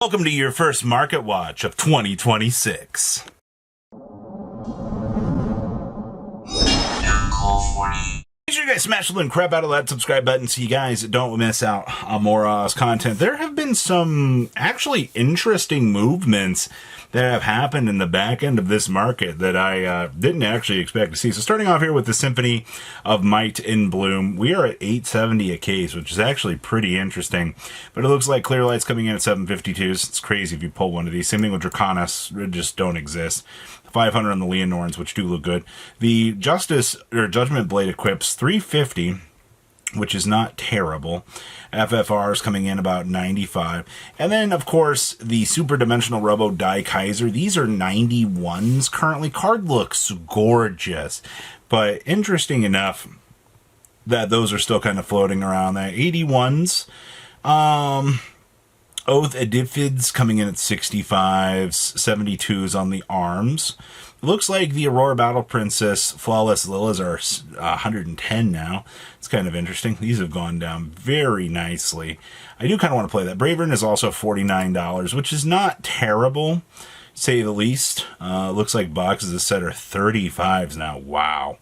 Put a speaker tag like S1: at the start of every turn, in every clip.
S1: Welcome to your first market watch of 2026. Make sure you guys smash the little crap out of that subscribe button so you guys don't miss out on more content. There have been some actually interesting movements that have happened in the back end of this market that I didn't actually expect to see. So starting off here with the Symphony of Might in Bloom, we are at 870 a case, which is actually pretty interesting. But it looks like Clearlight's coming in at 752s. It's crazy if you pull one of these. Same thing with Draconis, they just don't exist. 500 on the Leonorns, which do look good. The Justice or Judgment Blade equips 350, which is not terrible. FFR is coming in about 95. And then, of course, the Super Dimensional Robo Die Kaiser. These are 91s currently. Card looks gorgeous, but interesting enough that those are still kind of floating around that 81s. Oath Edifids coming in at 65s, 72s on the arms. Looks like the Aurora Battle Princess Flawless Lillas are 110 now. It's kind of interesting. These have gone down very nicely. I do kind of want to play that. Bravern is also $49, which is not terrible, say the least. Looks like boxes of set are 35s now. Wow.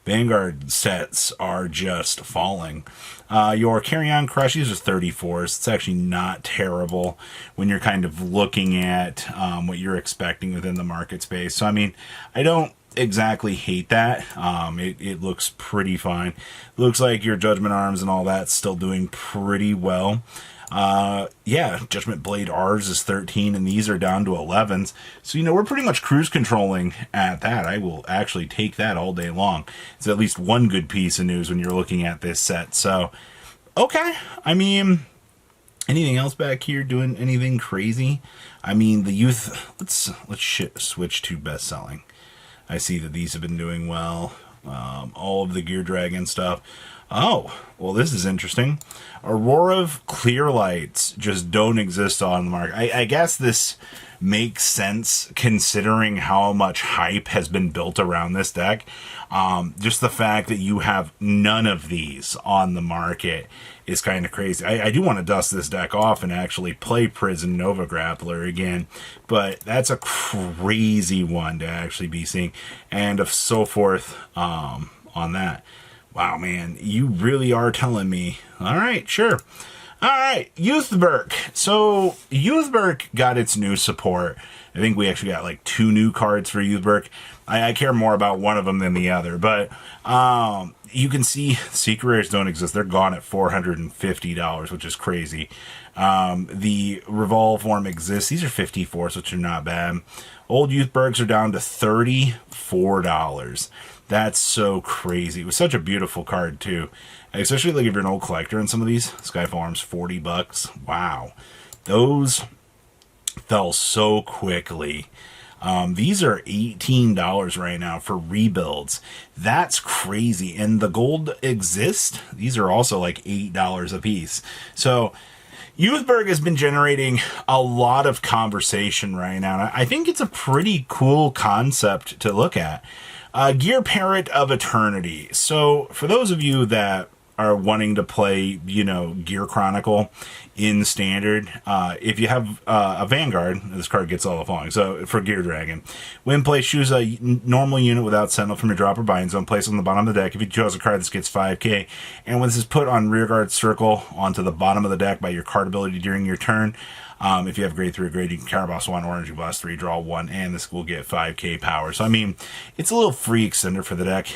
S1: Vanguard sets are just falling. Your Carry-On Crushies are 34s. It's actually not terrible when you're kind of looking at what you're expecting within the market space. So, I mean, I don't exactly hate that. It looks pretty fine. Looks like your Judgment Arms and all that's still doing pretty well. Yeah, Judgment Blade R's is 13, and these are down to 11s. So, we're pretty much cruise controlling at that. I will actually take that all day long. It's at least one good piece of news when you're looking at this set. So, okay. I mean, anything else back here doing anything crazy? I mean, the youth, let's switch to best selling. I see that these have been doing well. All of the Gear Dragon stuff. Oh, well, this is interesting. Aurora Clearlights just don't exist on the market. I guess this makes sense considering how much hype has been built around this deck. Just the fact that you have none of these on the market is kind of crazy. I do want to dust this deck off and actually play Prison Nova Grappler again, but that's a crazy one to actually be seeing, and of so forth on that. Wow, man, you really are telling me. All right, sure. All right, Youthberk. So Youthberk got its new support. I think we actually got like 2 new cards for Youthberk. I care more about one of them than the other, but you can see Secret Rares don't exist. They're gone at $450, which is crazy. The Revolve form exists. These are 54s, which are not bad. Old Youthberks are down to $34. That's so crazy. It was such a beautiful card too, especially like if you're an old collector in some of these. Skyfall Arms, $40. Wow, those fell so quickly. These are $18 right now for rebuilds. That's crazy. And the gold exist. These are also like $8 a piece. So Youthberk has been generating a lot of conversation right now. I think it's a pretty cool concept to look at. Gear Parrot of Eternity. So for those of you that are wanting to play, Gear Chronicle in Standard, if you have a Vanguard, this card gets all the following. So for Gear Dragon, when play, choose a normal unit without Sentinel from your drop or bind zone, place on the bottom of the deck. If you chose a card, this gets 5k. And when this is put on rearguard circle onto the bottom of the deck by your card ability during your turn, if you have grade 3 or grade, you can counterboss 1, orange, you blast 3, draw 1, and this will get 5k power. So, I mean, it's a little free extender for the deck.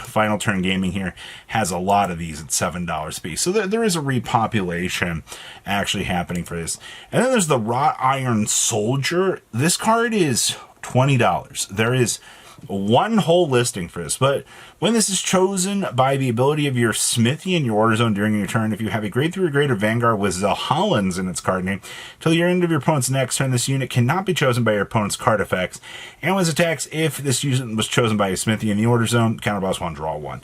S1: Final Turn Gaming here has a lot of these at $7 a piece. So there is a repopulation actually happening for this. And then there's the Wrought Iron Soldier. This card is $20. There is one whole listing for this, but when this is chosen by the ability of your Smithy in your order zone during your turn, if you have a grade 3 or greater Vanguard with Zalhollins in its card name, till the end of your opponent's next turn, this unit cannot be chosen by your opponent's card effects, and when it attacks, if this unit was chosen by a Smithy in the order zone, counterboss 1, draw 1.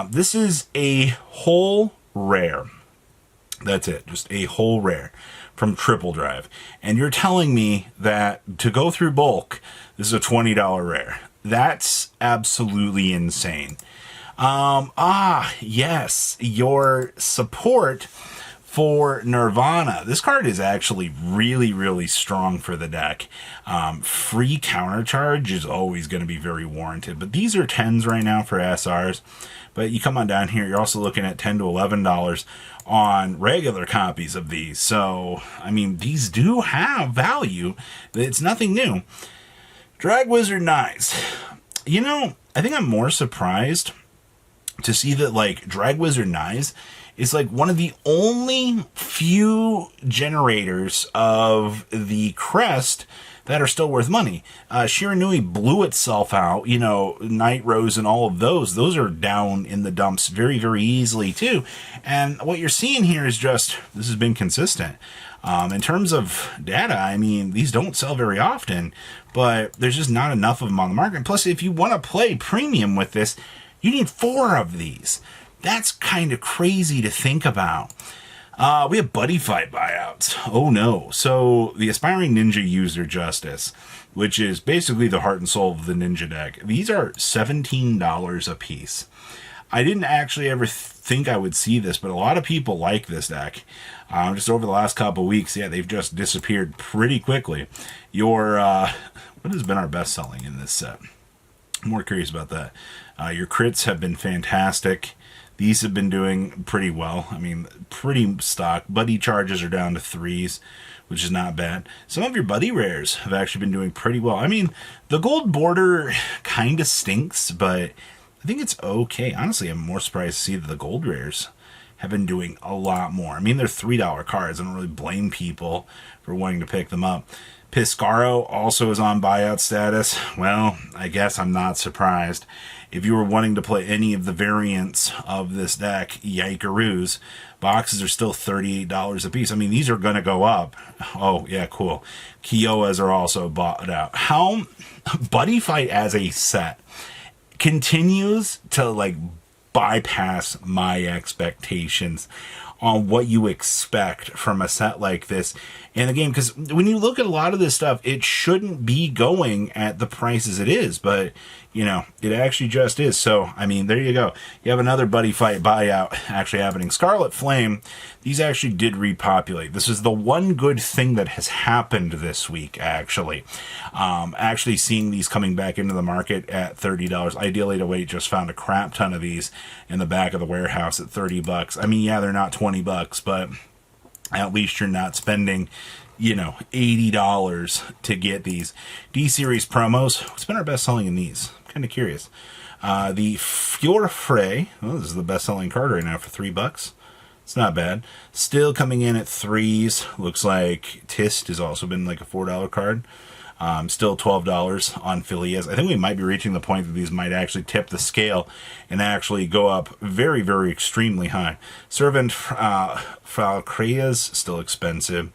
S1: This is a whole rare. That's it, just a whole rare from Triple Drive. And you're telling me that to go through bulk, this is a $20 rare. That's absolutely insane. Yes, your support for Nirvana. This card is actually really, really strong for the deck. Free countercharge is always going to be very warranted, but these are 10s right now for SRs. But you come on down here, you're also looking at $10 to $11 on regular copies of these. So, I mean, these do have value. It's nothing new. Drag Wizard Knives. You know, I think I'm more surprised to see that, like, Drag Wizard Knives is, like, one of the only few generators of the crest that are still worth money. Shiranui blew itself out, you know, Night Rose and all of those are down in the dumps very, very easily too. And what you're seeing here is just, this has been consistent. In terms of data, I mean, these don't sell very often, but there's just not enough of them on the market. Plus, if you want to play premium with this, you need 4 of these. That's kind of crazy to think about. We have Buddyfight buyouts. Oh no. So the Aspiring Ninja User Justice, which is basically the heart and soul of the ninja deck. These are $17 a piece. I didn't actually ever think I would see this, but a lot of people like this deck. Just over the last couple weeks, yeah, they've just disappeared pretty quickly. What has been our best selling in this set? I'm more curious about that. Your crits have been fantastic. These have been doing pretty well. I mean, pretty stock. Buddy charges are down to 3s, which is not bad. Some of your Buddy rares have actually been doing pretty well. I mean, the gold border kind of stinks, but I think it's okay. Honestly, I'm more surprised to see that the gold rares have been doing a lot more. I mean, they're $3 cards. I don't really blame people for wanting to pick them up. Piscaro also is on buyout status. Well, I guess I'm not surprised. If you were wanting to play any of the variants of this deck, yikeroos, boxes are still $38 a piece. I mean, these are going to go up. Oh, yeah, cool. Kiowas are also bought out. How Buddyfight as a set continues to, like, bypass my expectations on what you expect from a set like this in the game. Because when you look at a lot of this stuff, it shouldn't be going at the prices it is, but you know, it actually just is. So, I mean, there you go. You have another Buddyfight buyout actually happening. Scarlet Flame, these actually did repopulate. This is the one good thing that has happened this week, actually. Actually seeing these coming back into the market at $30. Ideally to Wait just found a crap ton of these in the back of the warehouse at $30. I mean, yeah, they're not $20, but at least you're not spending, you know, $80 to get these. D-Series promos, what's been our best selling in these? I'm kind of curious. The Fjordfrey, well, this is the best selling card right now for $3. It's not bad. Still coming in at 3s. Looks like Tist has also been like a $4 card. Still $12 on Phileas. I think we might be reaching the point that these might actually tip the scale and actually go up very, very extremely high. Servant Falcreas, still expensive.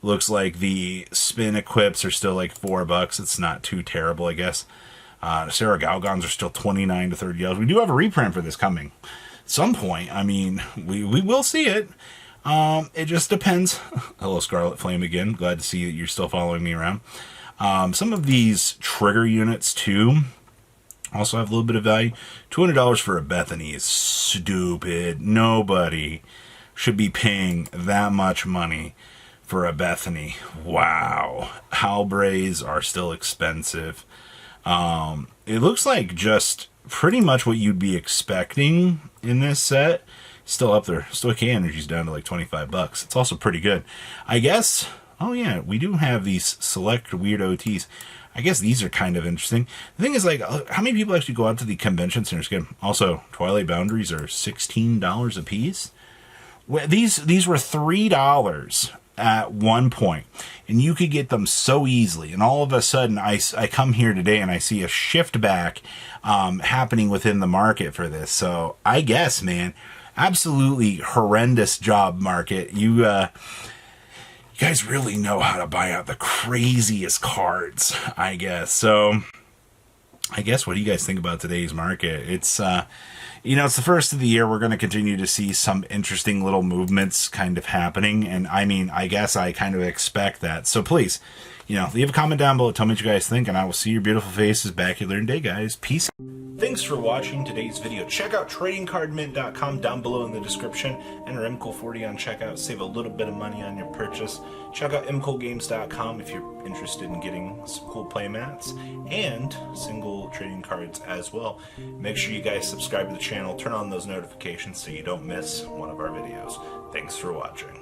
S1: Looks like the spin equips are still like $4. It's not too terrible, I guess. Sarah Galgons are still $29 to $30. We do have a reprint for this coming. At some point, I mean, we will see it. It just depends. Hello, Scarlet Flame again. Glad to see that you're still following me around. Some of these trigger units, too, also have a little bit of value. $200 for a Bethany is stupid. Nobody should be paying that much money for a Bethany. Wow. Halbrays are still expensive. It looks like just pretty much what you'd be expecting in this set. Still up there. Stoic Energy's down to like $25. It's also pretty good. I guess, oh yeah, we do have these select weird OTs. I guess these are kind of interesting. The thing is, like, how many people actually go out to the convention centers? Also, Twilight Boundaries are $16 a piece. Well, these were $3 at one point, and you could get them so easily. And all of a sudden, I come here today and I see a shift back happening within the market for this. So I guess, man, absolutely horrendous job market. You guys really know how to buy out the craziest cards, I guess. So I guess, what do you guys think about today's market? It's you know, it's the first of the year. We're going to continue to see some interesting little movements kind of happening. And I mean, I guess I kind of expect that. So please, you know, leave a comment down below. Tell me what you guys think, and I will see your beautiful faces back here later today, guys. Peace. Thanks for watching today's video. Check out tradingcardmint.com down below in the description. Enter MCool40 on checkout. Save a little bit of money on your purchase. Check out mcoolgames.com if you're interested in getting some cool play mats and single trading cards as well. Make sure you guys subscribe to the channel. Turn on those notifications so you don't miss one of our videos. Thanks for watching.